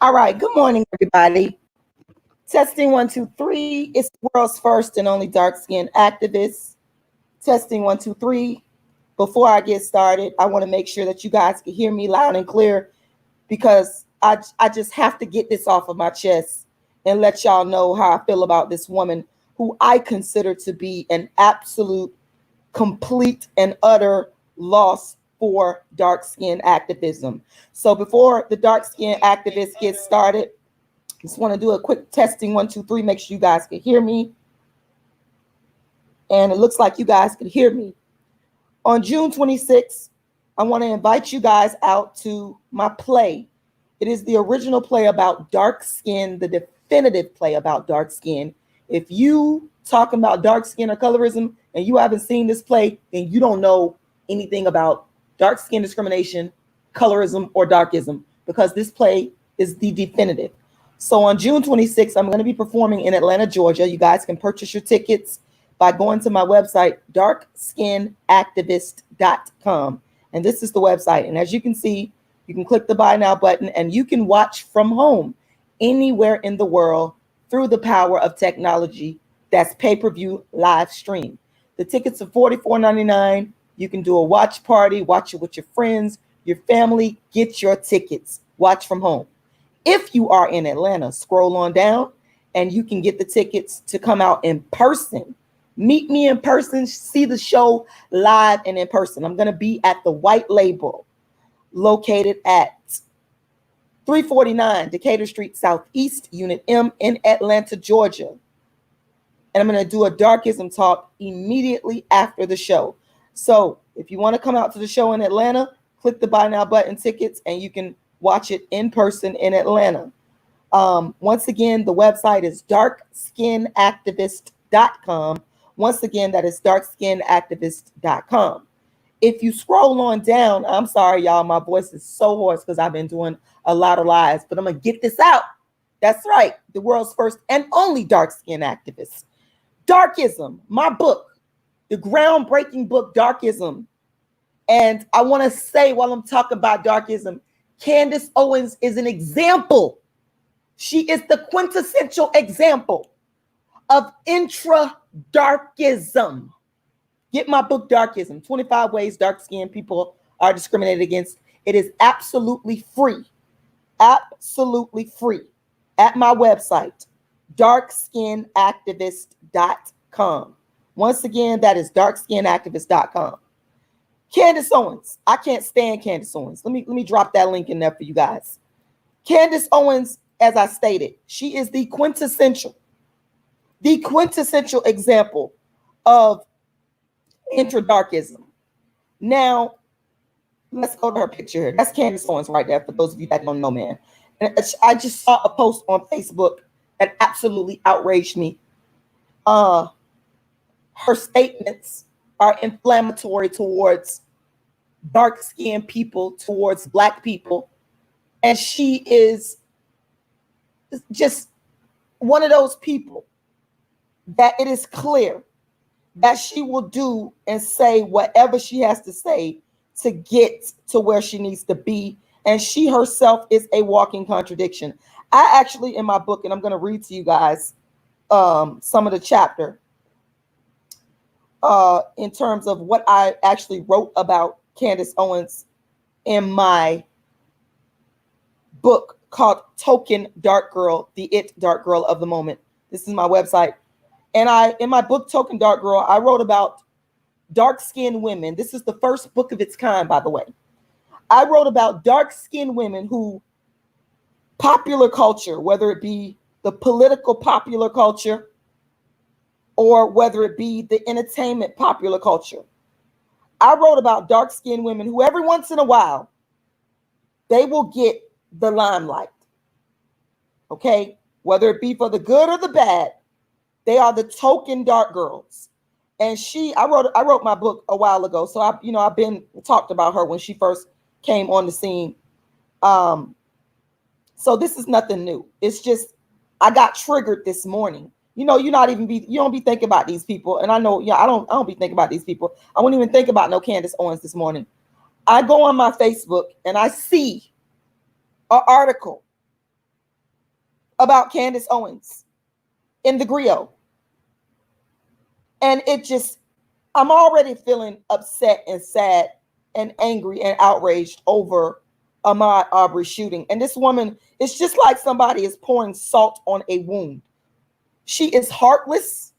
All right, good morning, everybody. Testing 1 2 3. It's the world's first and only dark-skinned activist. Testing 1 2 3. Before I get started, I want to make sure that you guys can hear me loud and clear because I just have to get this off of my chest and let y'all know how I feel about this woman who I consider to be an absolute, complete, and utter loss for dark-skinned activism. So before the dark-skinned activist gets started, just want to do a quick testing 1 2 3. Make sure you guys can hear me. And it looks like you guys can hear me. On June 26th, I want to invite you guys out to my play. It is the original play about dark skin, the definitive play about dark skin. If you talking about dark skin or colorism and you haven't seen this play, then you don't know anything about dark skin discrimination, colorism, or darkism, because this play is the definitive. So on June 26th, I'm going to be performing in Atlanta, Georgia. You guys can purchase your tickets by going to my website, darkskinactivist.com. And this is the website. And as you can see, you can click the buy now button and you can watch from home anywhere in the world through the power of technology. That's pay-per-view live stream. The tickets are $44.99. You can do a watch party, watch it with your friends, your family. Get your tickets. Watch from home. If you are in Atlanta, scroll on down and you can get the tickets to come out in person. Meet me in person, see the show live and in person. I'm going to be at the White Label, located at 349 Decatur Street Southeast, Unit M in Atlanta, Georgia. And I'm going to do a darkism talk immediately after the show. So if you want to come out to the show in Atlanta, click the buy now button, tickets, and you can watch it in person in Atlanta. Once again, the website is darkskinactivist.com. Once again, that is darkskinactivist.com. If you scroll on down, I'm sorry, y'all, my voice is so hoarse because I've been doing a lot of lives, but I'm going to get this out. That's right. The world's first and only dark-skinned activist. Darkism, my book, the groundbreaking book, Darkism. And I want to say while I'm talking about darkism, Candace Owens is an example. She is the quintessential example of intra-darkism. Get my book, Darkism, 25 Ways Dark-Skinned People Are Discriminated Against. It is absolutely free. Absolutely free. At my website, darkskinactivist.com. Once again, that is darkskinactivist.com. Candace Owens. I can't stand Candace Owens. Let me drop that link in there for you guys. Candace Owens, as I stated, she is the quintessential example of intra-darkism. Now, let's go to her picture here. That's Candace Owens right there, for those of you that don't know, man. And I just saw a post on Facebook that absolutely outraged me. Her statements are inflammatory towards dark-skinned people, towards Black people. And she is just one of those people that it is clear that she will do and say whatever she has to say to get to where she needs to be. And she herself is a walking contradiction. I actually, in my book, and I'm going to read to you guys some of the chapter in terms of what I actually wrote about Candace Owens in my book called Token Dark Girl, the It Dark Girl of the Moment. This is my website. And in my book, Token Dark Girl, I wrote about dark-skinned women. This is the first book of its kind, by the way. I wrote about dark-skinned women who popular culture, whether it be the political popular culture or whether it be the entertainment popular culture. I wrote about dark-skinned women who every once in a while, they will get the limelight. Okay? Whether it be for the good or the bad, they are the token dark girls. And I wrote my book a while ago. So I've been talked about her when she first came on the scene. So this is nothing new. It's just I got triggered this morning. You don't be thinking about these people. And I know, I don't be thinking about these people. I wouldn't even think about no Candace Owens this morning. I go on my Facebook and I see an article about Candace Owens in the griot. And it just, I'm already feeling upset and sad and angry and outraged over Ahmaud Arbery's shooting. And this woman, it's just like somebody is pouring salt on a wound. She is heartless.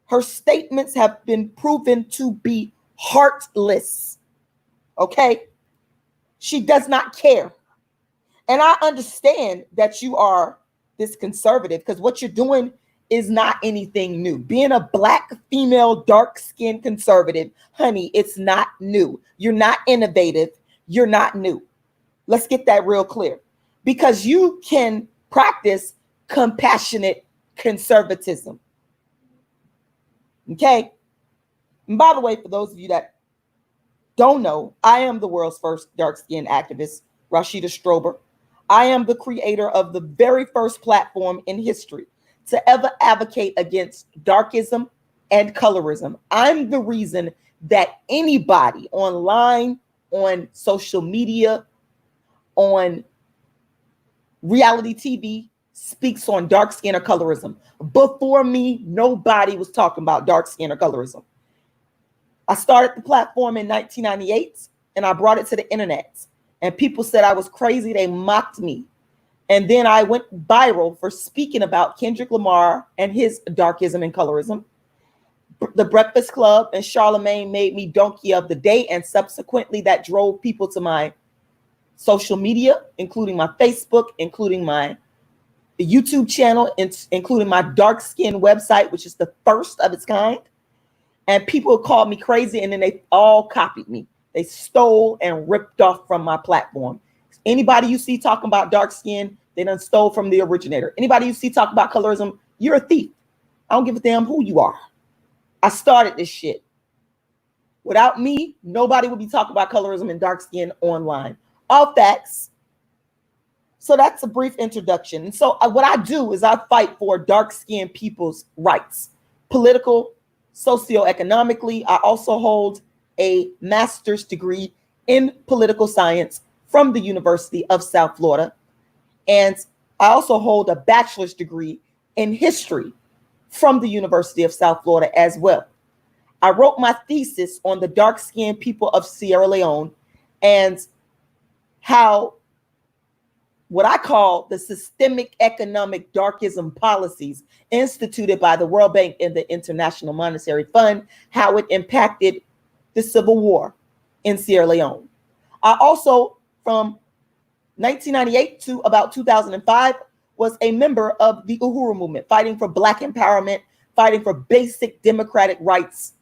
Her statements have been proven to be heartless. Okay? She does not care. And I understand that you are this conservative because what you're doing is not anything new. Being a black female, dark-skinned conservative, honey, it's not new. You're not innovative. You're not new. Let's get that real clear. Because you can practice compassionate conservatism. Okay? And by the way, for those of you that don't know, I am the world's first dark-skinned activist, Rashida Strober. I am the creator of the very first platform in history to ever advocate against darkism and colorism. I'm the reason that anybody online, on social media, on reality TV speaks on dark skin or colorism. Before me, nobody was talking about dark skin or colorism. I started the platform in 1998 and I brought it to the internet. And people said I was crazy. They mocked me. And then I went viral for speaking about Kendrick Lamar and his darkism and colorism. The Breakfast Club and Charlemagne made me Donkey of the Day. And subsequently that drove people to my social media, including my Facebook, including my YouTube channel, including my dark skin website, which is the first of its kind. And people called me crazy and then they all copied me. They stole and ripped off from my platform. Anybody you see talking about dark skin, they done stole from the originator. Anybody you see talking about colorism, you're a thief. I don't give a damn who you are. I started this shit. Without me, nobody would be talking about colorism and dark skin online. All facts. So that's a brief introduction. And so what I do is I fight for dark skinned people's rights, political, socioeconomically. I also hold a master's degree in political science from the University of South Florida. And I also hold a bachelor's degree in history from the University of South Florida as well. I wrote my thesis on the dark-skinned people of Sierra Leone and how what I call the systemic economic darkism policies instituted by the World Bank and the International Monetary Fund, how it impacted the civil war in Sierra Leone. I also, from 1998 to about 2005, was a member of the Uhuru movement, fighting for Black empowerment, fighting for basic democratic rights,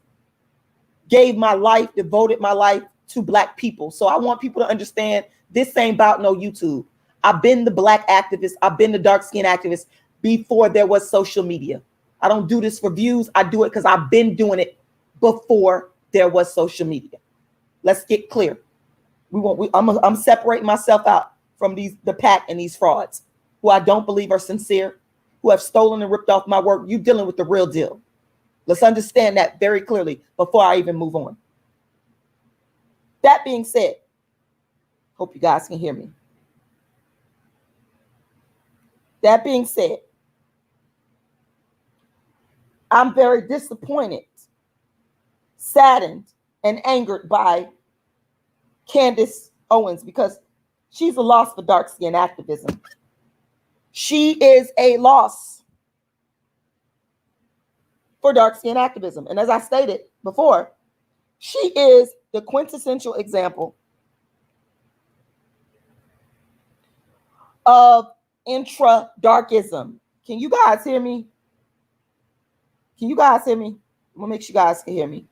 gave my life, devoted my life to Black people. So I want people to understand this ain't about no YouTube. I've been the Black activist. I've been the dark skin activist before there was social media. I don't do this for views. I do it because I've been doing it before there was social media. Let's get clear. I'm separating myself out from the pack and these frauds who I don't believe are sincere, who have stolen and ripped off my work. You're dealing with the real deal. Let's understand that very clearly before I even move on. That being said, hope you guys can hear me. That being said, I'm very disappointed, saddened, and angered by Candace Owens because she's a loss for dark skin activism. She is a loss for dark skin activism. And as I stated before, she is the quintessential example of intra-darkism. Can you guys hear me? Can you guys hear me? I'm gonna make sure you guys can hear me.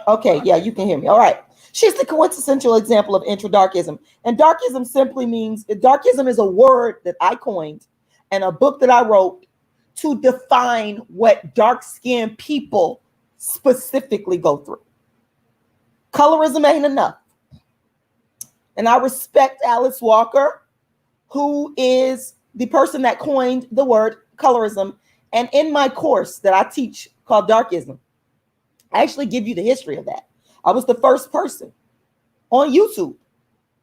Okay, yeah, you can hear me. All right. She's the quintessential example of intra-darkism. And darkism simply means, darkism is a word that I coined and a book that I wrote to define what dark-skinned people specifically go through. Colorism ain't enough. And I respect Alice Walker, who is the person that coined the word colorism. And in my course that I teach called Darkism, I actually give you the history of that. I was the first person on YouTube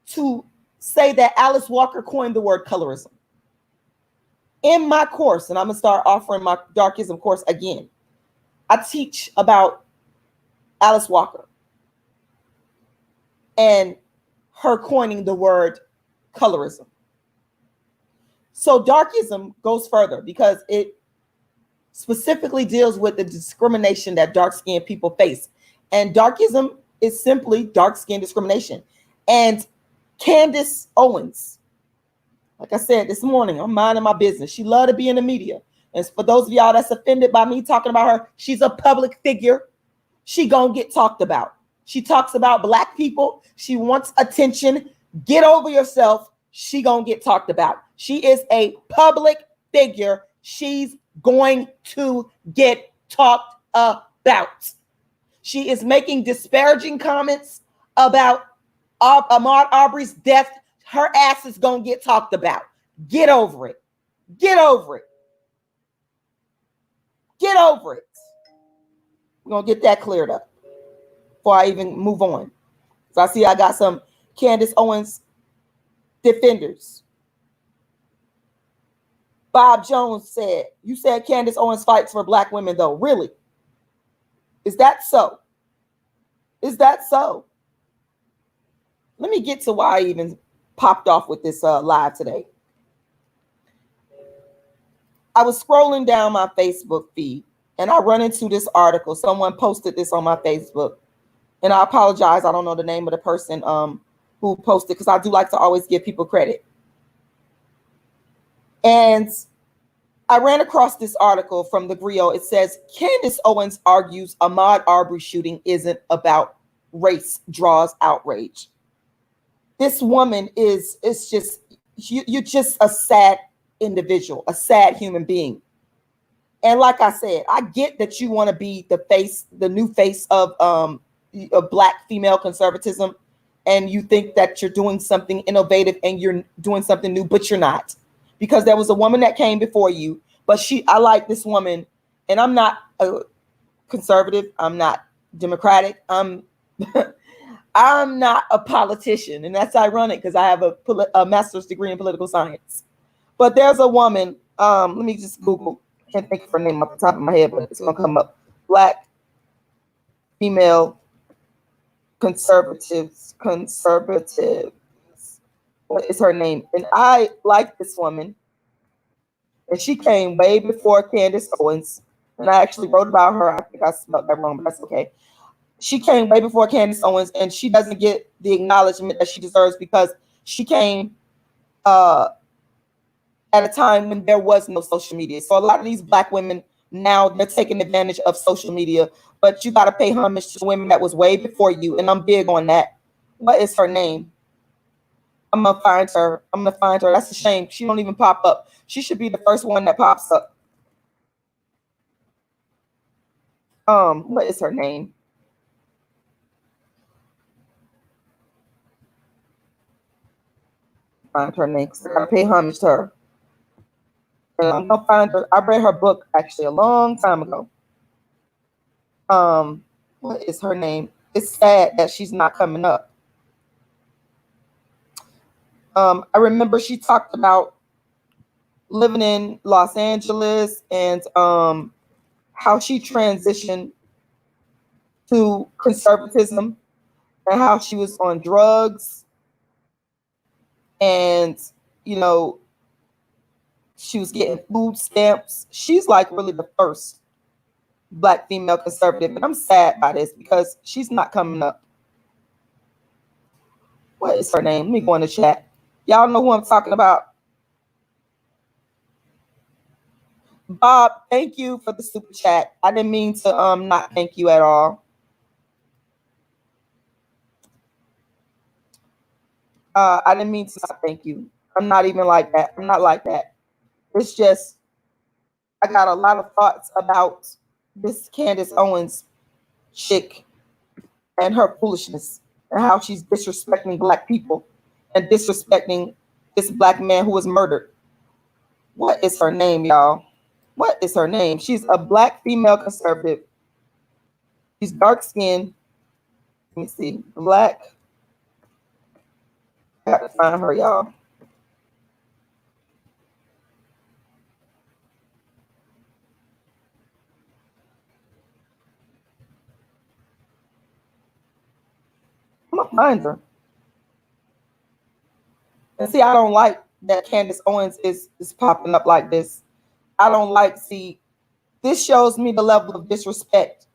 to say that Alice Walker coined the word colorism. In my course, and I'm gonna start offering my darkism course again, I teach about Alice Walker and her coining the word colorism. So darkism goes further because it specifically deals with the discrimination that dark-skinned people face. And darkism is simply dark-skinned discrimination. And Candace Owens, like I said this morning, I'm minding my business. She loved to be in the media. And for those of y'all that's offended by me talking about her, she's a public figure. She gonna get talked about. She talks about Black people. She wants attention. Get over yourself. She gonna get talked about. She is a public figure. She's going to get talked about. She is making disparaging comments about Ahmaud Arbery's death. Her ass is gonna get talked about. Get over it. Get over it. Get over it. We're gonna get that cleared up before I even move on. So I see I got some Candace Owens defenders. Bob Jones said, you said Candace Owens fights for Black women though. Really? Is that so? Is that so? Let me get to why I even popped off with this live today. I was scrolling down my Facebook feed and I run into this article. Someone posted this on my Facebook. And I apologize. I don't know the name of the person who posted, because I do like to always give people credit. And I ran across this article from the Griot. It says, Candace Owens argues Ahmaud Arbery shooting isn't about race, draws outrage. This woman is just, you're just a sad individual, a sad human being. And like I said, I get that you want to be the face, the new face of Black female conservatism, and you think that you're doing something innovative and you're doing something new, but you're not. Because there was a woman that came before you, but I like this woman, and I'm not a conservative, I'm not Democratic, I'm not a politician, and that's ironic because I have a master's degree in political science. But there's a woman, let me just Google, can't think of her name off the top of my head, but it's gonna come up. Black female conservatives. What is her name? And I like this woman. And she came way before Candace Owens. And I actually wrote about her. I think I spelled that wrong, but that's okay. She came way before Candace Owens, and she doesn't get the acknowledgement that she deserves because she came at a time when there was no social media. So a lot of these Black women now, they're taking advantage of social media, but you got to pay homage to women that was way before you. And I'm big on that. What is her name? I'm gonna find her. That's a shame. She don't even pop up. She should be the first one that pops up. What is her name? Find her name. I gotta pay homage to her. And I'm gonna find her. I read her book actually a long time ago. What is her name? It's sad that she's not coming up. I remember she talked about living in Los Angeles and how she transitioned to conservatism and how she was on drugs, and you know, she was getting food stamps. She's like really the first Black female conservative, and I'm sad by this because she's not coming up. What is her name? Let me go in the chat. Y'all know who I'm talking about. Bob, thank you for the super chat. I didn't mean to not thank you at all. I didn't mean to not thank you. I'm not even like that. I'm not like that. It's just I got a lot of thoughts about this Candace Owens chick and her foolishness and how she's disrespecting Black people and disrespecting this Black man who was murdered. What is her name, y'all? What is her name? She's a Black female conservative. She's dark skinned. Let me see. Black. I gotta find her, y'all. I'll find her. And see, I don't like that Candace Owens is popping up like this. I don't like, see, this shows me the level of disrespect.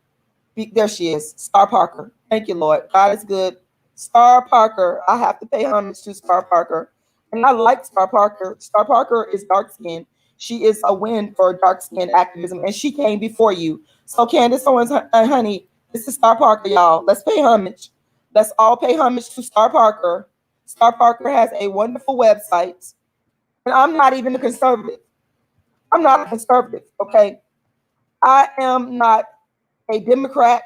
There she is, Star Parker. Thank you, Lord. God is good. Star Parker. I have to pay homage to Star Parker. And I like Star Parker. Star Parker is dark skinned. She is a win for dark skin activism, and she came before you. So Candace Owens, honey, this is Star Parker, y'all. Let's pay homage. Let's all pay homage to Star Parker. Star Parker has a wonderful website. And I'm not even a conservative. I'm not a conservative, okay? I am not a Democrat.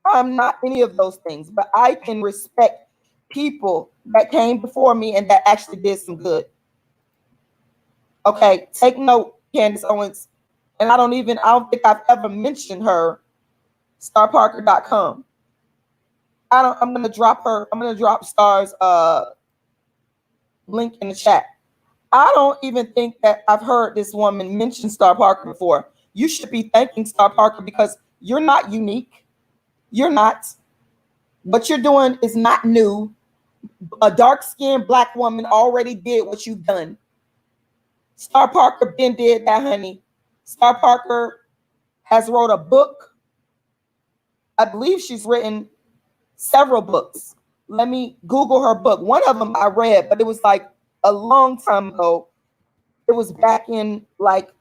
I'm not any of those things, but I can respect people that came before me and that actually did some good. Okay, take note, Candace Owens. And I don't think I've ever mentioned her, starparker.com. I'm gonna drop Star's link in the chat. I don't even think that I've heard this woman mention Star Parker before. You should be thanking Star Parker because you're not unique. You're not. What you're doing is not new. A dark-skinned black woman already did what you've done. Star Parker then did that, honey. Star Parker has wrote a book. I believe she's written several books. Let me Google her book. One of them I read, but it was like a long time ago. It was back in like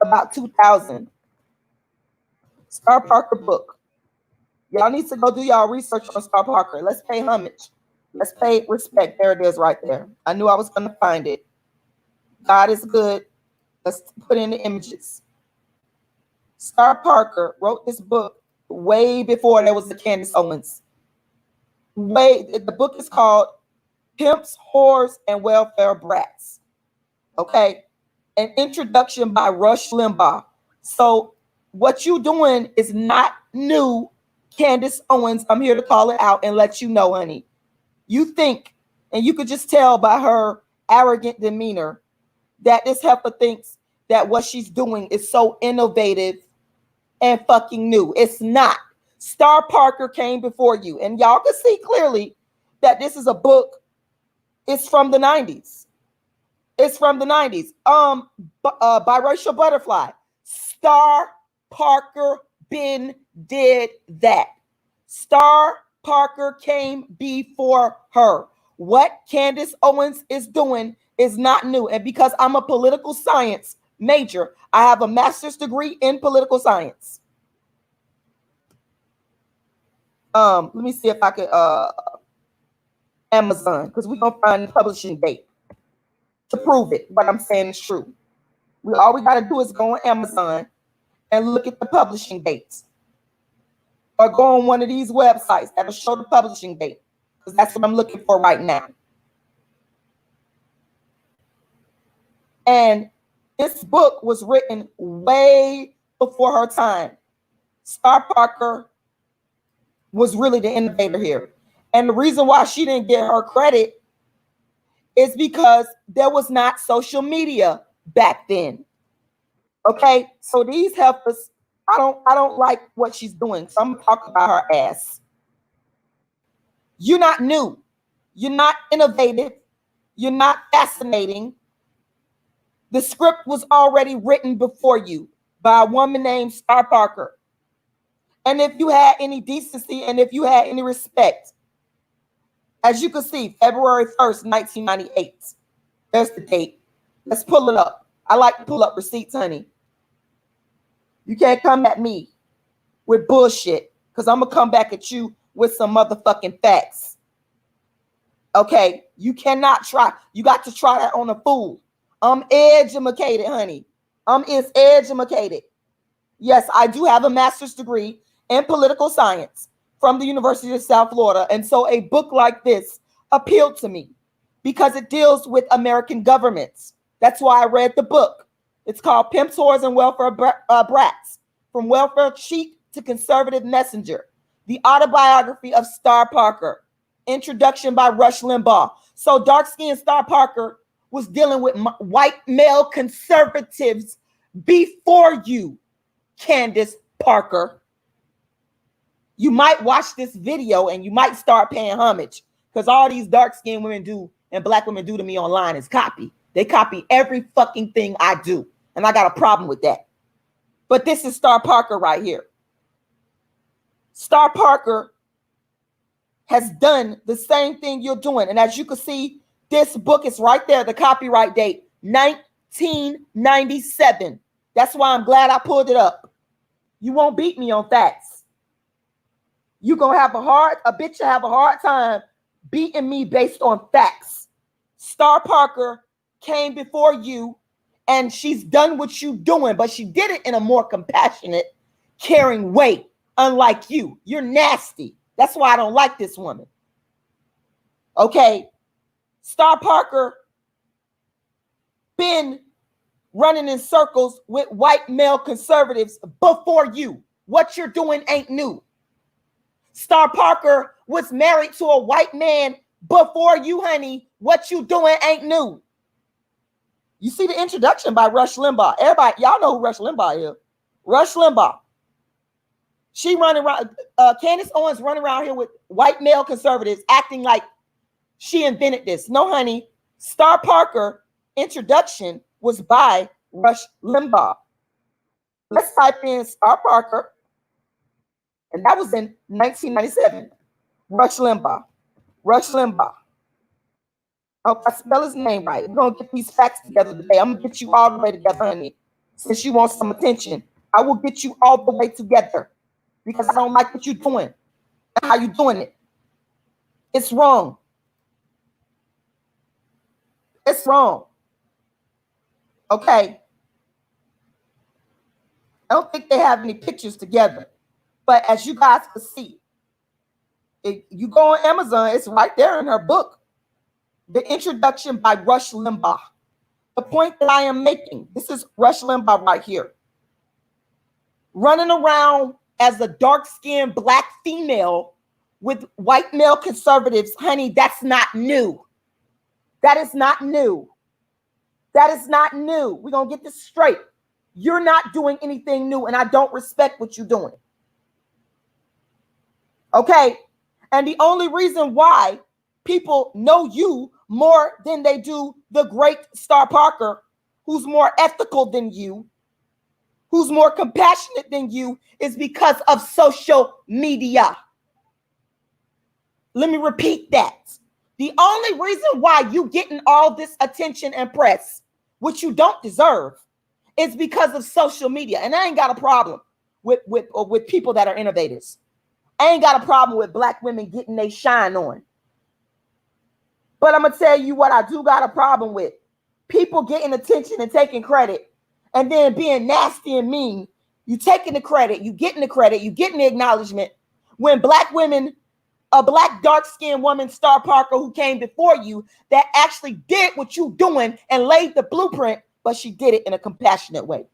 about 2000. Star Parker book. Y'all need to go do y'all research on Star Parker. Let's pay homage. Let's pay respect. There it is right there. I knew I was going to find it. God is good. Let's put in the images. Star Parker wrote this book way before there was the Candace Owens. The book is called Pimps, Whores, and Welfare Brats. Okay. An introduction by Rush Limbaugh. So what you doing is not new, Candace Owens. I'm here to call it out and let you know, honey. You think, and you could just tell by her arrogant demeanor, that this heifer thinks that what she's doing is so innovative and fucking new. It's not. Star Parker came before you, and y'all can see clearly that this is a book. It's from the 90s. It's from the 90s. Biracial Butterfly. Star Parker did that. Star Parker came before her. What Candace Owens is doing is not new. And because I'm a political science major, I have a master's degree in political science. Let me see if I could Amazon, because we're gonna find the publishing date to prove it. What I'm saying is true. All we gotta do is go on Amazon and look at the publishing dates, or go on one of these websites that'll show the publishing date, because that's what I'm looking for right now. And this book was written way before her time. Star Parker was really the innovator here. And the reason why she didn't get her credit is because there was not social media back then. Okay, so these heifers, I don't like what she's doing. So I'm gonna talk about her ass. You're not new. You're not innovative. You're not fascinating. The script was already written before you by a woman named Star Parker. And if you had any decency and if you had any respect, as you can see, February 1st, 1998. There's the date. Let's pull it up. I like to pull up receipts, honey. You can't come at me with bullshit, because I'm going to come back at you with some motherfucking facts. Okay? You cannot try. You got to try that on a fool. I'm educated, honey. Is educated. Yes, I do have a master's degree in political science from the University of South Florida. And so a book like this appealed to me because it deals with American governments. That's why I read the book. It's called Pimps, Whores, and Welfare Brats, From Welfare Cheat to Conservative Messenger, the autobiography of Star Parker, introduction by Rush Limbaugh. So dark-skinned Star Parker was dealing with white male conservatives before you, Candace Parker. You might watch this video and you might start paying homage. Because all these dark-skinned women do and black women do to me online is copy. They copy every fucking thing I do. And I got a problem with that. But this is Star Parker right here. Star Parker has done the same thing you're doing. And as you can see, this book is right there, the copyright date, 1997. That's why I'm glad I pulled it up. You won't beat me on facts. You're going to have a bitch will have a hard time beating me based on facts. Star Parker came before you and she's done what you doing, but she did it in a more compassionate, caring way. Unlike you, you're nasty. That's why I don't like this woman. Okay. Star Parker been running in circles with white male conservatives before you. What you're doing ain't new. Star Parker was married to a white man before you, honey. What you doing ain't new. You see the introduction by Rush Limbaugh. Everybody, y'all know who Rush Limbaugh is. Rush Limbaugh. She running around, Candace Owens running around here with white male conservatives acting like she invented this. No, honey. Star Parker introduction was by Rush Limbaugh. Let's type in Star Parker. And that was in 1997. Rush Limbaugh. Rush Limbaugh. Oh, I spell his name right. We're going to get these facts together today. I'm going to get you all the way together, honey. Since you want some attention, I will get you all the way together. Because I don't like what you're doing and how you're doing it. It's wrong. It's wrong. Okay. I don't think they have any pictures together. But as you guys can see, if you go on Amazon, it's right there in her book. The introduction by Rush Limbaugh. The point that I am making, this is Rush Limbaugh right here. Running around as a dark-skinned black female with white male conservatives, honey, that's not new. That is not new. That is not new. We're going to get this straight. You're not doing anything new, and I don't respect what you're doing. Okay? And the only reason why people know you more than they do the great Star Parker, who's more ethical than you, who's more compassionate than you, is because of social media. Let me repeat that. The only reason why you getting all this attention and press, which you don't deserve, is because of social media. And I ain't got a problem with people that are innovators. I ain't got a problem with black women getting their shine on. But I'm going to tell you what I do got a problem with. People getting attention and taking credit and then being nasty and mean. You taking the credit, you getting the credit, you getting the acknowledgement. When black women, a black dark-skinned woman, Star Parker, who came before you, that actually did what you doing and laid the blueprint, but she did it in a compassionate way.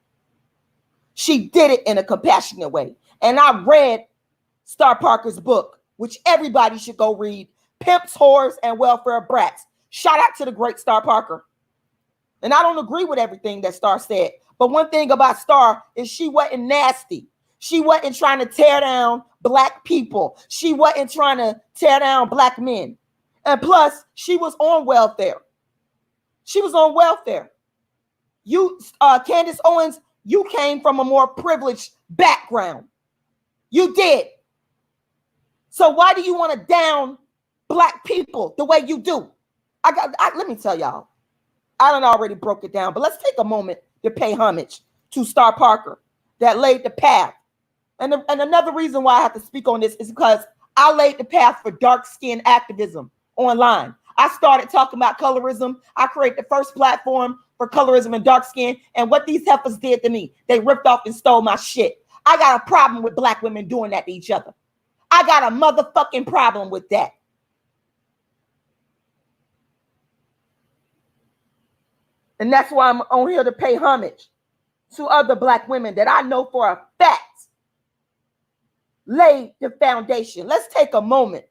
She did it in a compassionate way. And I read Star Parker's book, which everybody should go read, Pimps, Whores, and Welfare Brats. Shout out to the great Star Parker. And I don't agree with everything that Star said. But one thing about Star is she wasn't nasty. She wasn't trying to tear down black people. She wasn't trying to tear down black men. And plus, she was on welfare. She was on welfare. You, Candace Owens, you came from a more privileged background. You did. So why do you want to down black people the way you do? Let me tell y'all. I done already broke it down, but let's take a moment to pay homage to Star Parker that laid the path. And another reason why I have to speak on this is because I laid the path for dark-skinned activism online. I started talking about colorism. I created the first platform for colorism and dark skin. And what these heifers did to me, they ripped off and stole my shit. I got a problem with black women doing that to each other. I got a motherfucking problem with that. And that's why I'm on here to pay homage to other black women that I know for a fact laid the foundation. Let's take a moment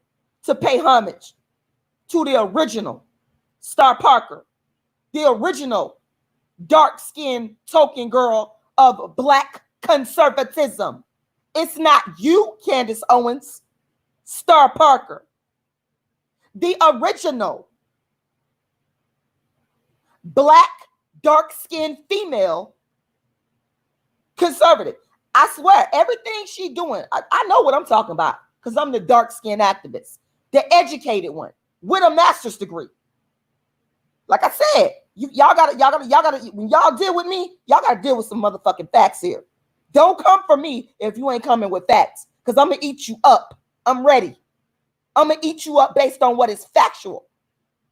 to pay homage to the original Star Parker, the original dark-skinned token girl of black conservatism. It's not you, Candace Owens, Star Parker. the original black, dark-skinned female conservative. I swear, everything she doing, I know what I'm talking about because I'm the dark-skinned activist, the educated one with a master's degree. Like I said, y'all gotta, when y'all deal with me, y'all gotta deal with some motherfucking facts here. Don't come for me if you ain't coming with facts, because I'm gonna eat you up. I'm ready. I'm gonna eat you up based on what is factual.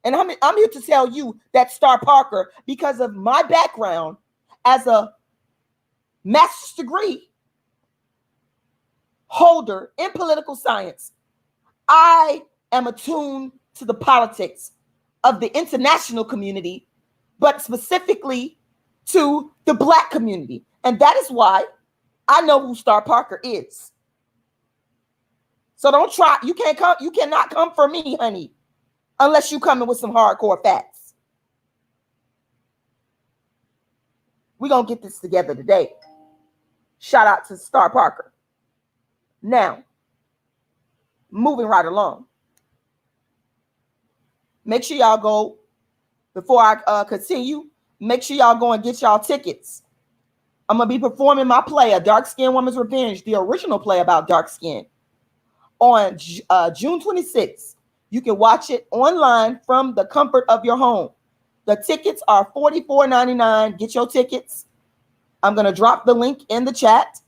And I'm here to tell you that Star Parker, because of my background as a master's degree holder in political science, I am attuned to the politics of the international community, but specifically to the black community. And that is why I know who Star Parker is. So don't try, you cannot come for me, honey, unless you come in with some hardcore facts. We're going to get this together today. Shout out to Star Parker. Now, moving right along. Make sure y'all go, before I continue, make sure y'all go and get y'all tickets. I'm going to be performing my play, A Dark Skinned Woman's Revenge, the original play about dark skin, on June 26th. You can watch it online from the comfort of your home. The tickets are $44.99. Get your tickets. I'm going to drop the link in the chat,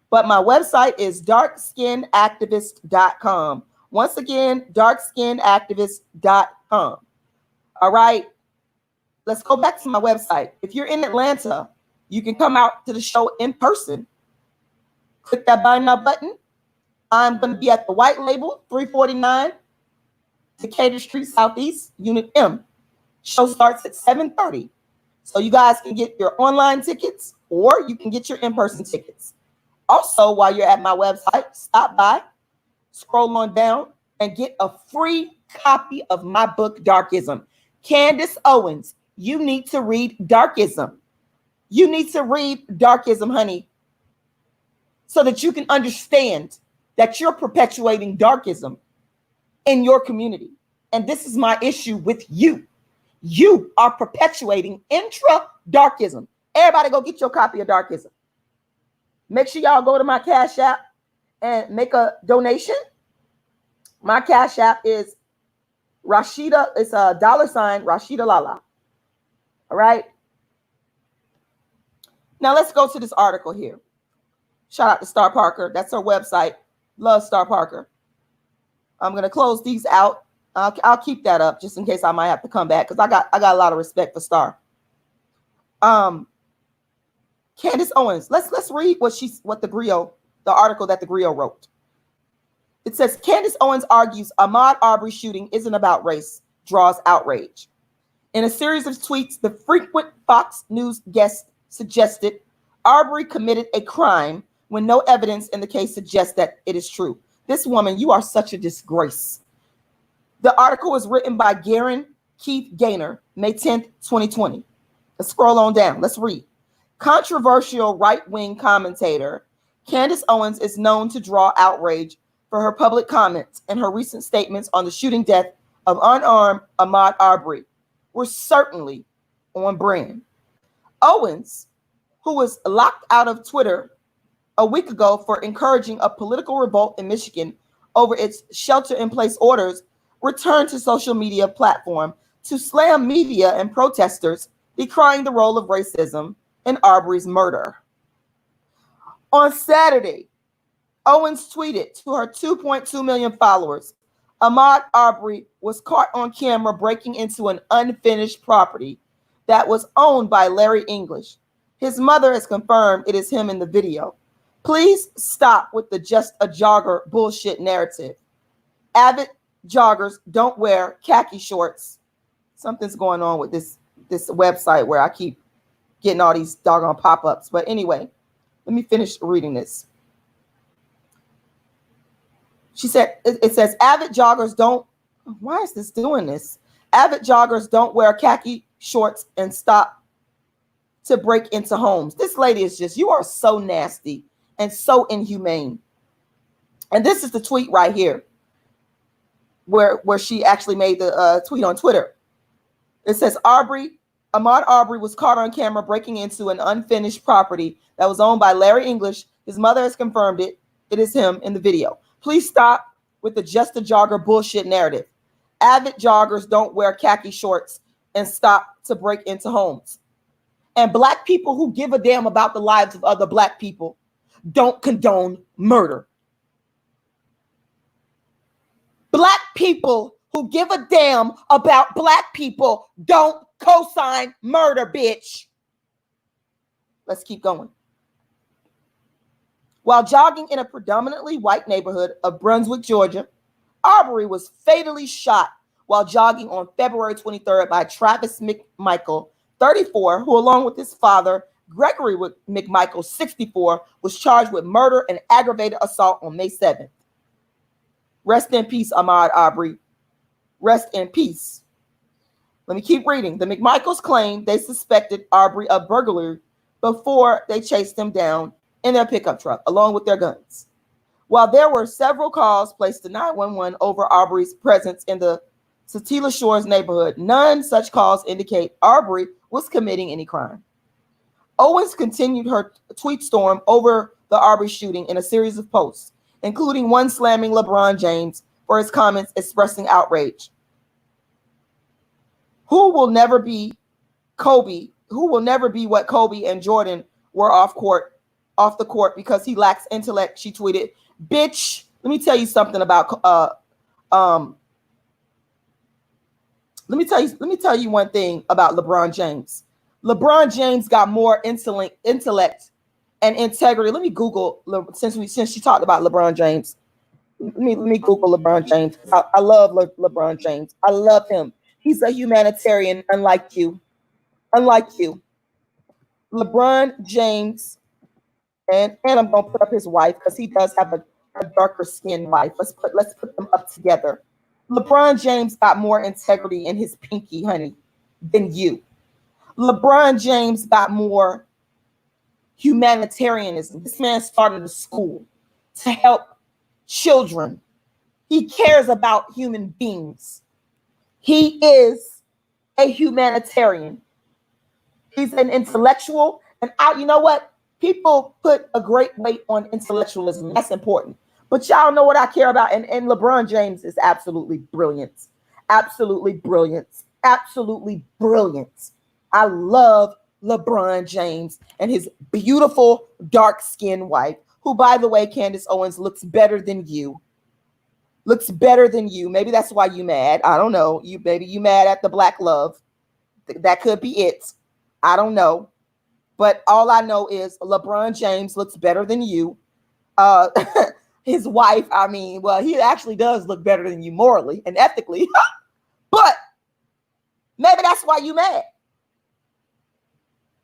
but my website is darkskinactivist.com. Once again, darkskinactivist.com. All right, let's go back to my website. If you're in Atlanta, you can come out to the show in person. Click that buy now button. I'm going to be at the White Label, 349 Decatur Street Southeast, Unit M. Show starts at 7:30. So you guys can get your online tickets or you can get your in-person tickets. Also, while you're at my website, stop by, scroll on down, and get a free copy of my book, Darkism. Candace Owens, you need to read Darkism. You need to read Darkism, honey, so that you can understand that you're perpetuating darkism in your community. And this is my issue with you. You are perpetuating intra-darkism. Everybody go get your copy of Darkism. Make sure y'all go to my Cash App and make a donation. My Cash App is Rashida. It's a $ rashidalala. All right. Now let's go to this article here. Shout out to Star Parker. That's her website. Love Star Parker. I'm gonna close these out. I'll keep that up just in case I might have to come back because I got a lot of respect for Star. Candace Owens. Let's read what the article that the Griot wrote. It says Candace Owens argues Ahmaud Arbery shooting isn't about race, draws outrage. In a series of tweets, the frequent Fox News guest suggested Arbery committed a crime when no evidence in the case suggests that it is true. This woman, you are such a disgrace. The article was written by Garen Keith Gaynor, May 10th, 2020. Let's scroll on down. Let's read. Controversial right-wing commentator Candace Owens is known to draw outrage for her public comments, and her recent statements on the shooting death of unarmed Ahmaud Arbery were certainly on brand. Owens, who was locked out of Twitter a week ago for encouraging a political revolt in Michigan over its shelter-in-place orders, returned to social media platform to slam media and protesters decrying the role of racism in Arbery's murder. On Saturday, Owens tweeted to her 2.2 million followers, Ahmaud Arbery was caught on camera breaking into an unfinished property that was owned by Larry English. His mother has confirmed it is him in the video. Please stop with the just a jogger bullshit narrative. Avid joggers don't wear khaki shorts. Something's going on with this website where I keep getting all these doggone pop-ups. But anyway, let me finish reading this. She said, it says, avid joggers don't, why is this doing this? Avid joggers don't wear khaki shorts and stop to break into homes. This lady is just, you are so nasty and so inhumane. And this is the tweet right here. where she actually made the tweet on Twitter. It says Ahmaud Arbery was caught on camera breaking into an unfinished property that was owned by Larry English. His mother has confirmed it. It is him in the video. Please stop with the just a jogger bullshit narrative. Avid joggers don't wear khaki shorts and stop to break into homes. And black people who give a damn about the lives of other black people don't condone murder. Black people who give a damn about black people don't co-sign murder, bitch. Let's keep going. While jogging in a predominantly white neighborhood of Brunswick, Georgia, Arbery was fatally shot while jogging on February 23rd by Travis McMichael, 34, who along with his father, Gregory McMichael, 64, was charged with murder and aggravated assault on May 7th. Rest in peace, Ahmaud Arbery. Rest in peace. Let me keep reading. The McMichaels claimed they suspected Arbery of burglary before they chased him down in their pickup truck, along with their guns. While there were several calls placed to 911 over Arbery's presence in the Satilla Shores neighborhood, none such calls indicate Arbery was committing any crime. Owens continued her tweet storm over the Arbery shooting in a series of posts, including one slamming LeBron James for his comments expressing outrage. Who will never be what Kobe and Jordan were off the court because he lacks intellect, she tweeted. Bitch, let me tell you something about let me tell you one thing about LeBron James. LeBron James got more intellect and integrity. Let me Google, since she talked about LeBron James. Let me Google LeBron James. I love LeBron James. I love him. He's a humanitarian, unlike you. LeBron James, and I'm gonna put up his wife because he does have a darker skinned wife. Let's put them up together. LeBron James got more integrity in his pinky, honey, than you. LeBron James got more humanitarianism. This man started a school to help children. He cares about human beings. He is a humanitarian. He's an intellectual. And you know what? People put a great weight on intellectualism. That's important. But y'all know what I care about. And LeBron James is absolutely brilliant. Absolutely brilliant. Absolutely brilliant. I love LeBron James and his beautiful dark-skinned wife, who, by the way, Candace Owens, looks better than you. Looks better than you. Maybe that's why you mad. I don't know. Maybe you mad at the black love. That could be it. I don't know. But all I know is LeBron James looks better than you. His wife, I mean, well, he actually does look better than you morally and ethically. But maybe that's why you mad.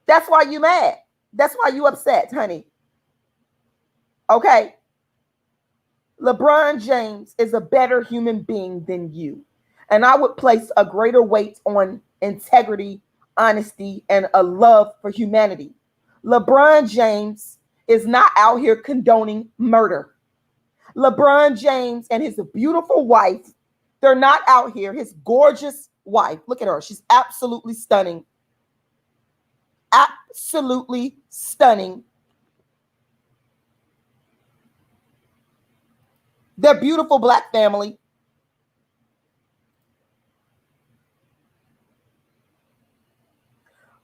That's why you mad. That's why you upset, honey. Okay. LeBron James is a better human being than you. And I would place a greater weight on integrity, honesty, and a love for humanity. LeBron James is not out here condoning murder. LeBron James and his beautiful wife, they're not out here. His gorgeous wife, look at her. She's absolutely stunning. Absolutely stunning. Their beautiful black family.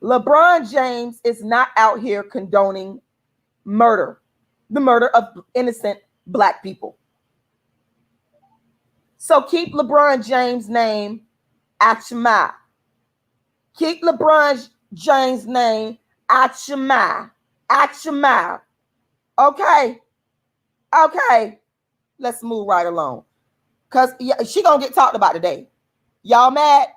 LeBron James is not out here condoning murder, the murder of innocent black people. So keep LeBron James' name out your mouth. Keep LeBron James' name out your mouth. Out your mouth. Okay. Okay. Let's move right along. Because she gonna get talked about today. Y'all mad?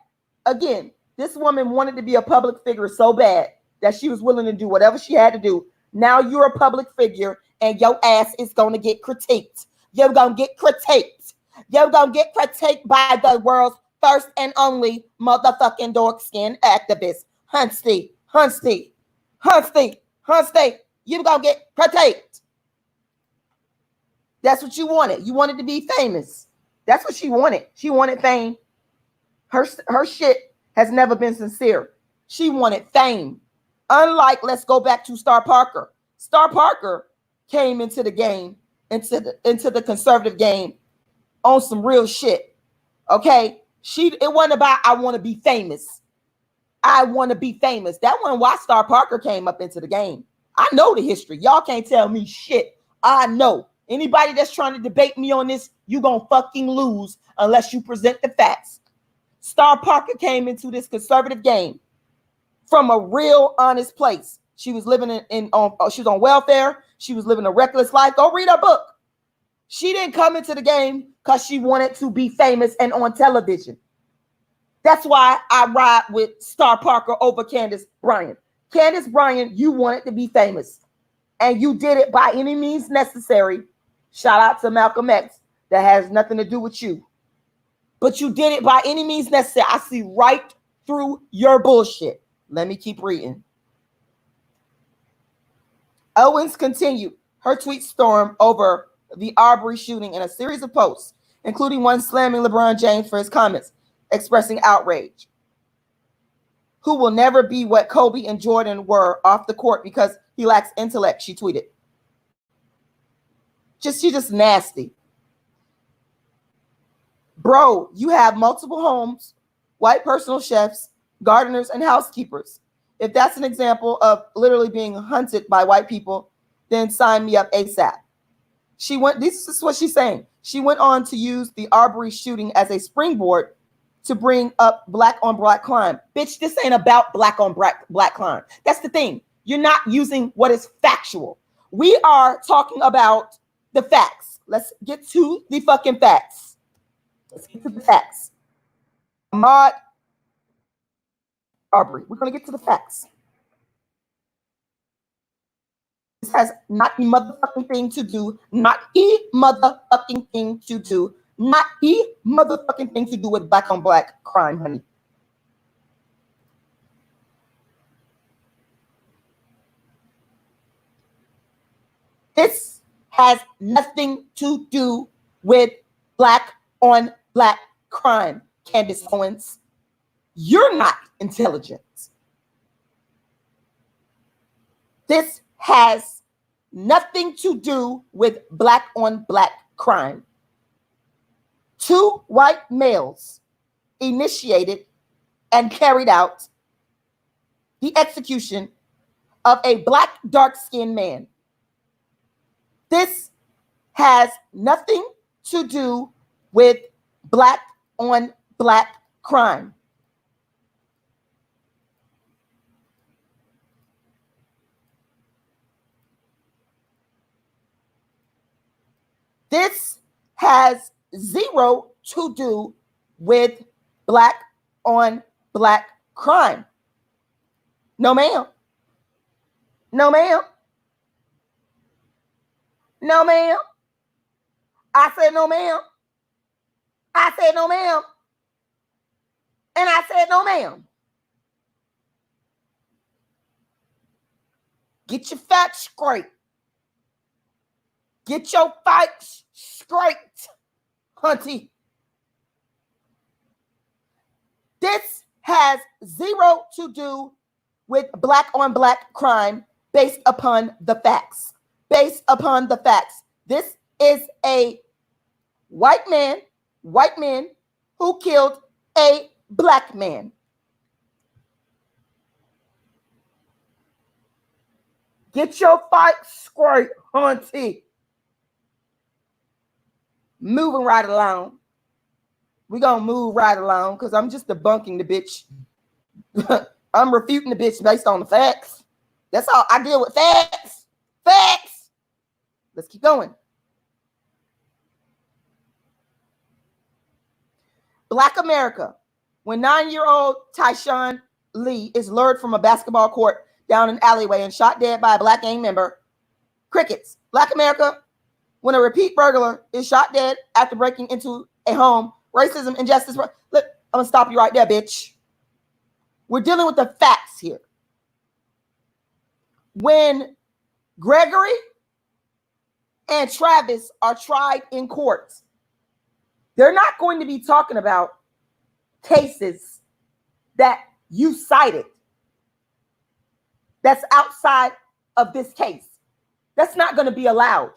Again, this woman wanted to be a public figure so bad that she was willing to do whatever she had to do. Now you're a public figure and your ass is going to get critiqued. You're going to get critiqued. You're going to get critiqued by the world's first and only motherfucking dark-skinned activist. Huntsty. You're going to get critiqued. That's what you wanted. You wanted to be famous. That's what she wanted. She wanted fame. Her shit has never been sincere. She wanted fame. Unlike, let's go back to Star Parker. Star Parker came into the game, into the conservative game on some real shit. Okay? It wasn't about I want to be famous. I want to be famous. That wasn't why Star Parker came up into the game. I know the history. Y'all can't tell me shit. I know. Anybody that's trying to debate me on this, you gonna fucking lose unless you present the facts. Star Parker came into this conservative game from a real honest place. She was living she was on welfare. She was living a reckless life. Go read her book. She didn't come into the game because she wanted to be famous and on television. That's why I ride with Star Parker over Candace Bryan. Candace Bryan, you wanted to be famous. And you did it by any means necessary. Shout out to Malcolm X. That has nothing to do with you. But you did it by any means necessary. I see right through your bullshit. Let me keep reading. Owens continued her tweet storm over the Arbery shooting in a series of posts, including one slamming LeBron James for his comments, expressing outrage. Who will never be what Kobe and Jordan were off the court because he lacks intellect, she tweeted. She's just nasty. Bro, you have multiple homes, white personal chefs, gardeners, and housekeepers. If that's an example of literally being hunted by white people, then sign me up ASAP. This is what she's saying. She went on to use the Arbery shooting as a springboard to bring up black on black crime. Bitch, this ain't about black on black crime. That's the thing. You're not using what is factual. We are talking about the facts. Let's get to the fucking facts. Let's get to the facts. Ahmaud Arbery. We're going to get to the facts. This has not a motherfucking thing to do, not a motherfucking thing to do, not a motherfucking thing to do with black on black crime, honey. This has nothing to do with black on black crime, Candace Owens. You're not intelligent. This has nothing to do with black on black crime. Two white males initiated and carried out the execution of a black dark-skinned man. This has nothing to do with black on black crime. This has zero to do with black on black crime. No, ma'am. No, ma'am. No, ma'am. I said no, ma'am. I said no, ma'am. And I said no, ma'am. Get your facts straight. Get your facts straight, hunty. This has zero to do with black on black crime based upon the facts. Based upon the facts. This is a white man who killed a black man. Get your facts straight, hunty. Moving right along. We're going to move right along because I'm just debunking the bitch. I'm refuting the bitch based on the facts. That's all. I deal with facts. Facts. Let's keep going. Black America. When 9-year-old Tyshawn Lee is lured from a basketball court down an alleyway and shot dead by a black gang member. Crickets. Black America. When a repeat burglar is shot dead after breaking into a home, racism, injustice. Look, I'm going to stop you right there, bitch. We're dealing with the facts here. When Gregory and Travis are tried in court, They're not going to be talking about cases that you cited that's outside of this case. That's not going to be allowed.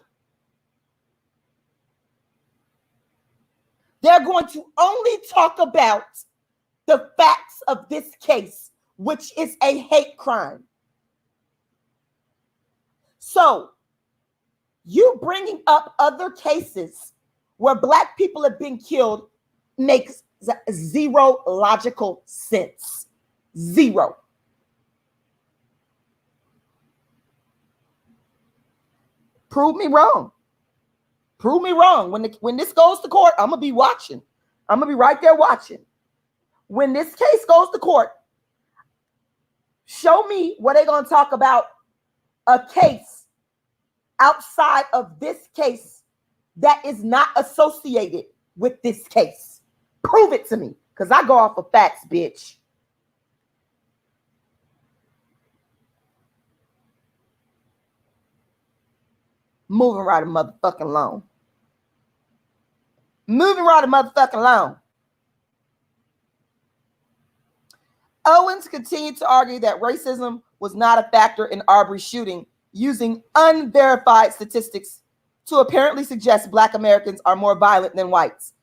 They're going to only talk about the facts of this case, which is a hate crime. So you bringing up other cases where Black people have been killed makes zero logical sense. Zero. Prove me wrong. Prove me wrong. When this goes to court, I'm going to be watching. I'm going to be right there watching. When this case goes to court, show me where they're going to talk about a case outside of this case that is not associated with this case. Prove it to me, because I go off of facts, bitch. Moving right a motherfucking along. Moving right a motherfucking along. Owens continued to argue that racism was not a factor in Arbery's shooting, using unverified statistics to apparently suggest Black Americans are more violent than whites.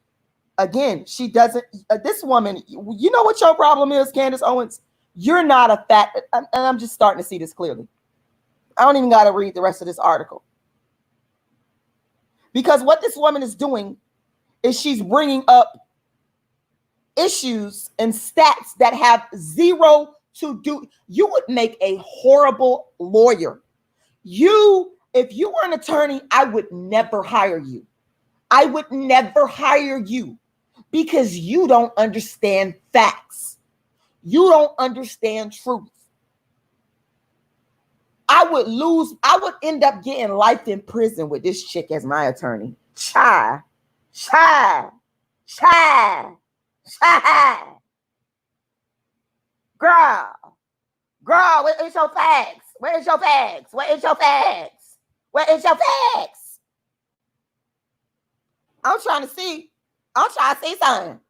Again, she doesn't, this woman, you know what your problem is, Candace Owens? You're not a fact, and I'm just starting to see this clearly. I don't even got to read the rest of this article. Because what this woman is doing is she's bringing up issues and stats that have zero to do. You would make a horrible lawyer. If you were an attorney, I would never hire you. I would never hire you because you don't understand facts. You don't understand truth. I would end up getting life in prison with this chick as my attorney. Child. Girl, where is your facts? Where is your facts? Where is your facts? Where is your facts? I'm trying to see something.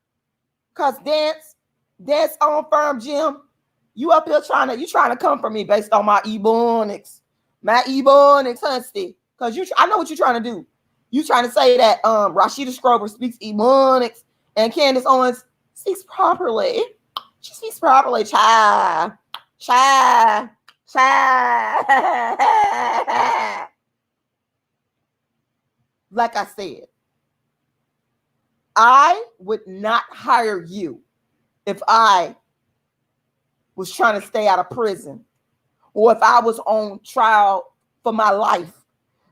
Cause dance on firm, Jim. You up here trying to come for me based on my ebonics, Hunsty. Cause I know what you're trying to do. You trying to say that Rashida Strober speaks ebonics and Candace Owens speaks properly. She speaks properly, child. Like I said, I would not hire you if I was trying to stay out of prison or if I was on trial for my life,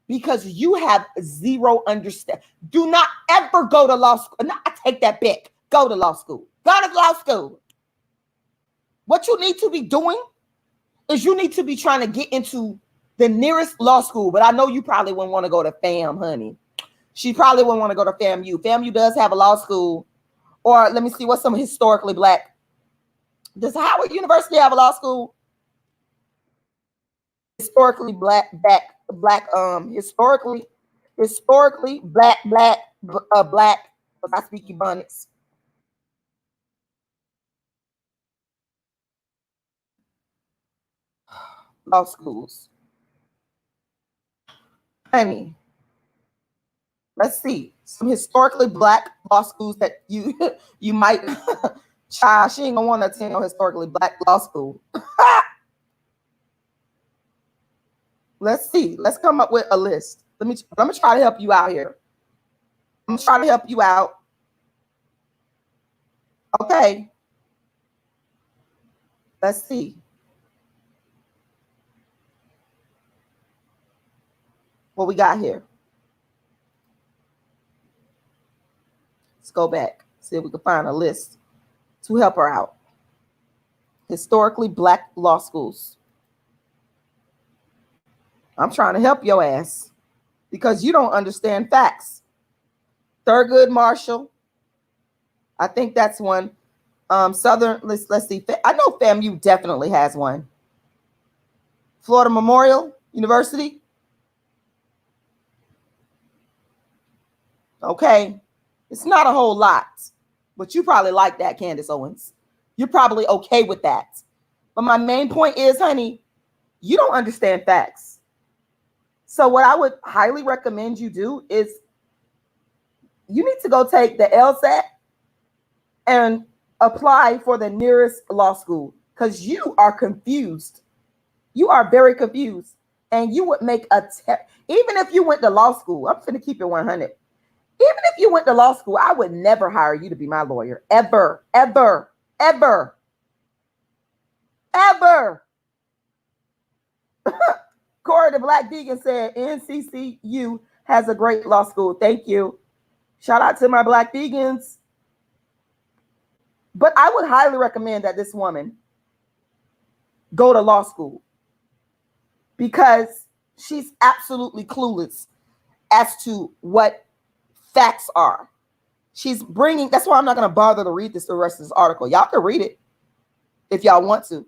because you have zero understanding. Do not ever go to law school. No, I take that back. Go to law school. Go to law school. What you need to be doing is you need to be trying to get into the nearest law school. But I know you probably wouldn't want to go to FAM, honey. She probably wouldn't want to go to FAMU. FAMU does have a law school. Or let me see, what's some historically Black? Does Howard University have a law school? Historically black, historically black, I speak Ebonics. Law schools. Honey, let's see. Some historically Black law schools that you might, child, she ain't gonna want to attend no historically Black law school. Let's see. Let's come up with a list. Let me try to help you out here. I'm trying to help you out. Okay. Let's see. What we got here. Let's go back. See if we can find a list to help her out. Historically Black law schools. I'm trying to help your ass because you don't understand facts. Thurgood Marshall. I think that's one. Southern, let's see. I know FAMU definitely has one. Florida Memorial University. Okay. It's not a whole lot, but you probably like that, Candace Owens. You're probably okay with that. But my main point is, honey, you don't understand facts. So what I would highly recommend you do is you need to go take the LSAT and apply for the nearest law school, because you are confused. You are very confused. And you would make even if you went to law school, I'm going to keep it 100. Even if you went to law school, I would never hire you to be my lawyer. Ever, ever, ever, ever. Corey the Black Vegan said NCCU has a great law school. Thank you. Shout out to my Black vegans. But I would highly recommend that this woman go to law school, because she's absolutely clueless as to what facts are. She's bringing, that's why I'm not going to bother to read the rest of this article. Y'all can read it if y'all want to.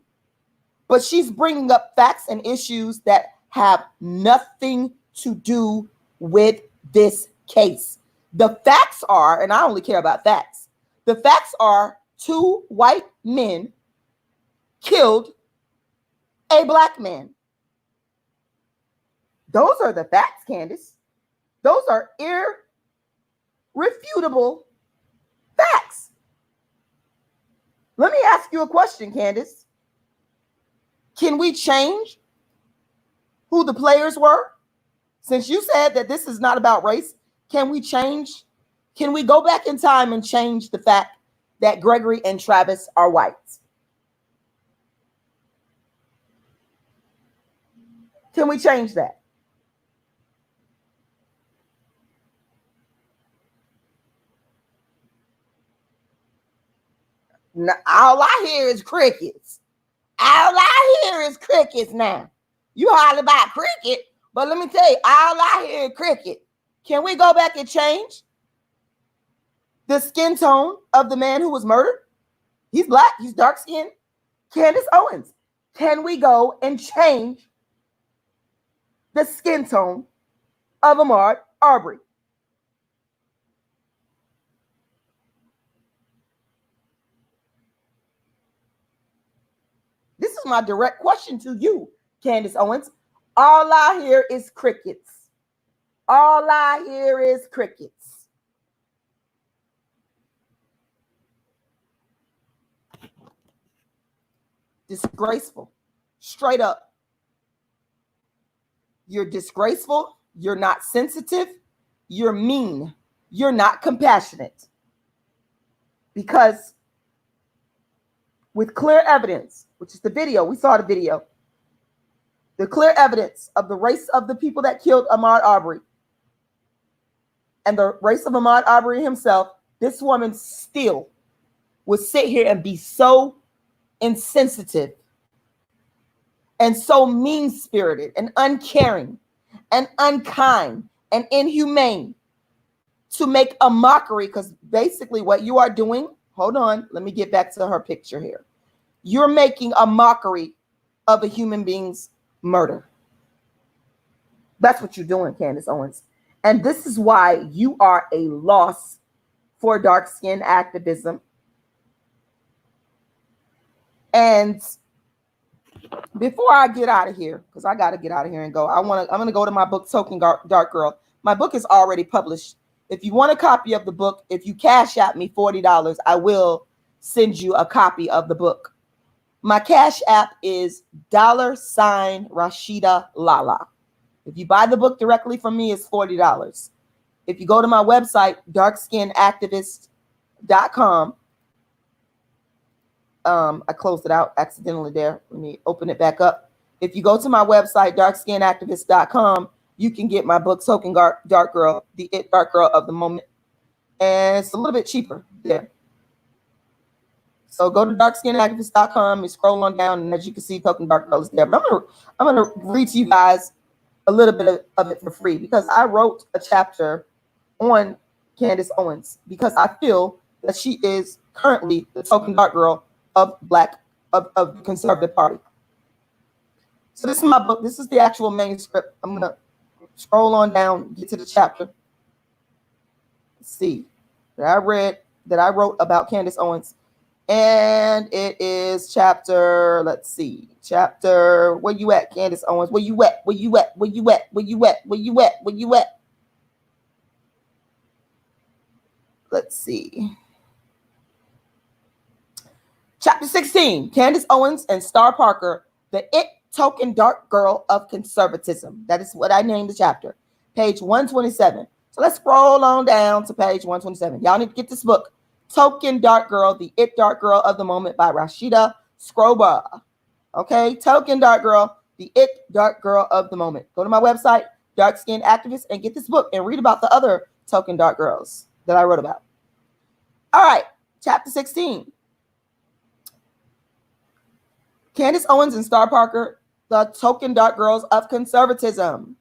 But she's bringing up facts and issues that have nothing to do with this case. The facts are, and I only care about facts, the facts are 2 white men killed a black man. Those are the facts, Candace. Those are irrefutable facts. Let me ask you a question, Candace. Can we change who the players were? Since you said that this is not about race, can we change? Can we go back in time and change the fact that Gregory and Travis are whites? Can we change that? Now, all I hear is crickets. All I hear is crickets now. You holler about cricket, but let me tell you, all I hear is cricket. Can we go back and change the skin tone of the man who was murdered? He's black, he's dark skinned. Candace Owens. Can we go and change the skin tone of Ahmaud Arbery? This is my direct question to you, Candace Owens. All I hear is crickets. All I hear is crickets. Disgraceful. Straight up. You're disgraceful. You're not sensitive. You're mean. You're not compassionate. Because with clear evidence, which is the video, we saw the video, the clear evidence of the race of the people that killed Ahmaud Arbery and the race of Ahmaud Arbery himself, this woman still would sit here and be so insensitive and so mean-spirited and uncaring and unkind and inhumane to make a mockery, because basically what you are doing, hold on, let me get back to her picture here. You're making a mockery of a human being's murder. That's what you're doing, Candace Owens. And this is why you are a loss for dark skin activism. And before I get out of here, because I got to get out of here and go, I'm going to go to my book, Token Dark Girl. My book is already published. If you want a copy of the book, if you cash out me $40, I will send you a copy of the book. My cash app is $Rashida Lala. If you buy the book directly from me, it's $40. If you go to my website, darkskinactivist.com, I closed it out accidentally there. Let me open it back up. If you go to my website, darkskinactivist.com, you can get my book, Token Dark Girl, the It Dark Girl of the Moment. And it's a little bit cheaper there. So go to darkskinactivist.com and scroll on down, and as you can see, Token Dark Girl is there. But I'm gonna read to you guys a little bit of it for free, because I wrote a chapter on Candace Owens because I feel that she is currently the Token Dark Girl of the Conservative Party. So this is my book. This is the actual manuscript. I'm gonna scroll on down, get to the chapter. Let's see. that I wrote about Candace Owens. And it is chapter, let's see, chapter, where you at, Candace Owens? Where you at? Where you at? Where you at? Where you at? Where you at? Where you at? Let's see. Chapter 16, Candace Owens and Star Parker, the It Token Dark Girl of Conservatism. That is what I named the chapter. Page 127. So let's scroll on down to page 127. Y'all need to get this book, Token Dark Girl, the It Dark Girl of the Moment by Rashida Strober. Okay, Token Dark Girl, the It Dark Girl of the Moment. Go to my website, Dark Skin Activist, and get this book and read about the other Token Dark Girls that I wrote about. All right, chapter 16. Candace Owens and Star Parker, the Token Dark Girls of Conservatism.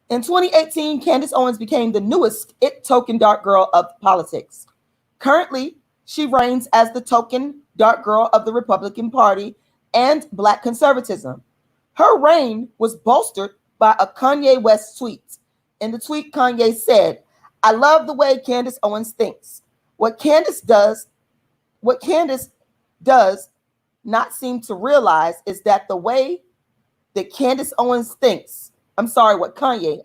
In 2018, Candace Owens became the newest It Token Dark Girl of politics. Currently, she reigns as the Token Dark Girl of the Republican Party and Black conservatism. Her reign was bolstered by a Kanye West tweet. In the tweet, Kanye said, "I love the way Candace Owens thinks. What Candace does not seem to realize is that the way that Candace Owens thinks," what Kanye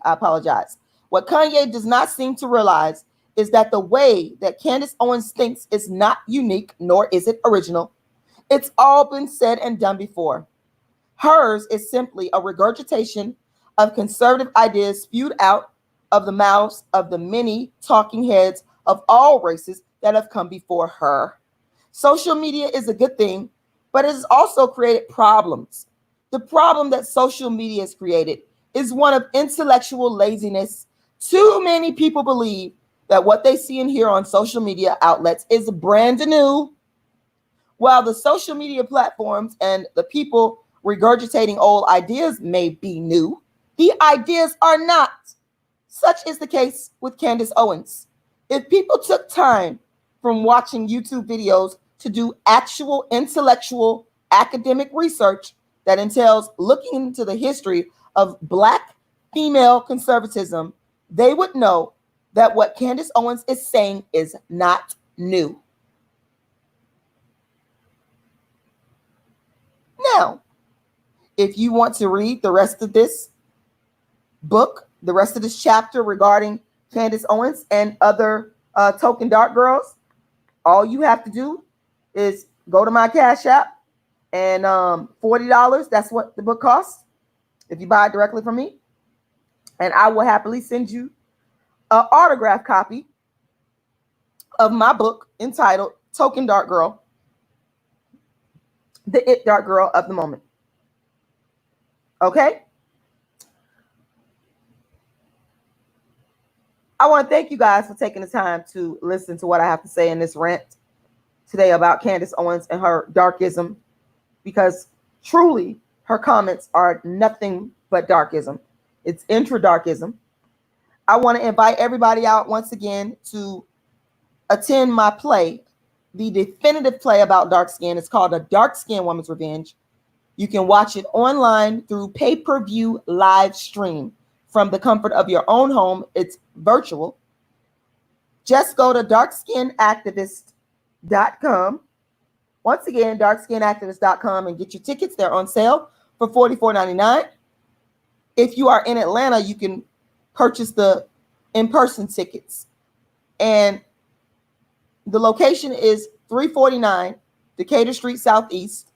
does not seem to realize is that the way that Candace Owens thinks is not unique, nor is it original. It's all been said and done before. Hers is simply a regurgitation of conservative ideas spewed out of the mouths of the many talking heads of all races that have come before her. Social media is a good thing, but it has also created problems. The problem that social media has created is one of intellectual laziness. Too many people believe that what they see and hear on social media outlets is brand new, while the social media platforms and the people regurgitating old ideas may be new. The ideas are not. Such is the case with Candace Owens. If people took time from watching YouTube videos to do actual intellectual academic research that entails looking into the history of Black female conservatism, they would know that what Candace Owens is saying is not new. Now, if you want to read the rest of this book, the rest of this chapter regarding Candace Owens and other Token Dark Girls, all you have to do is go to my Cash App, and $40, that's what the book costs if you buy it directly from me. And I will happily send you an autographed copy of my book entitled Token Dark Girl, the It Dark Girl of the Moment. Okay? I want to thank you guys for taking the time to listen to what I have to say in this rant today about Candace Owens and her darkism, because truly her comments are nothing but darkism. It's intra-darkism. I want to invite everybody out once again to attend my play, the definitive play about dark skin. It's called A Dark Skin Woman's Revenge. You can watch it online through pay-per-view live stream from the comfort of your own home. It's virtual. Just go to darkskinactivist.com. Once again, darkskinactivist.com, and get your tickets. They're on sale for $44.99. If you are in Atlanta, you can purchase the in-person tickets. And the location is 349 Decatur Street Southeast,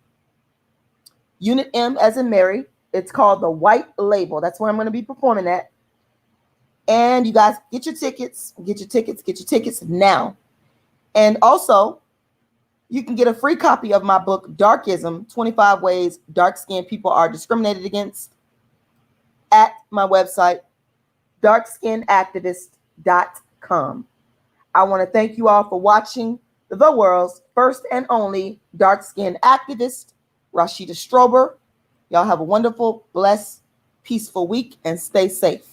Unit M as in Mary. It's called the White Label. That's where I'm going to be performing at. And you guys get your tickets now. And also, you can get a free copy of my book, Darkism, 25 Ways Dark-Skinned People Are Discriminated Against, at my website, darkskinactivist.com. I want to thank you all for watching the world's first and only dark skin activist, Rashida Strober. Y'all have a wonderful, blessed, peaceful week, and stay safe.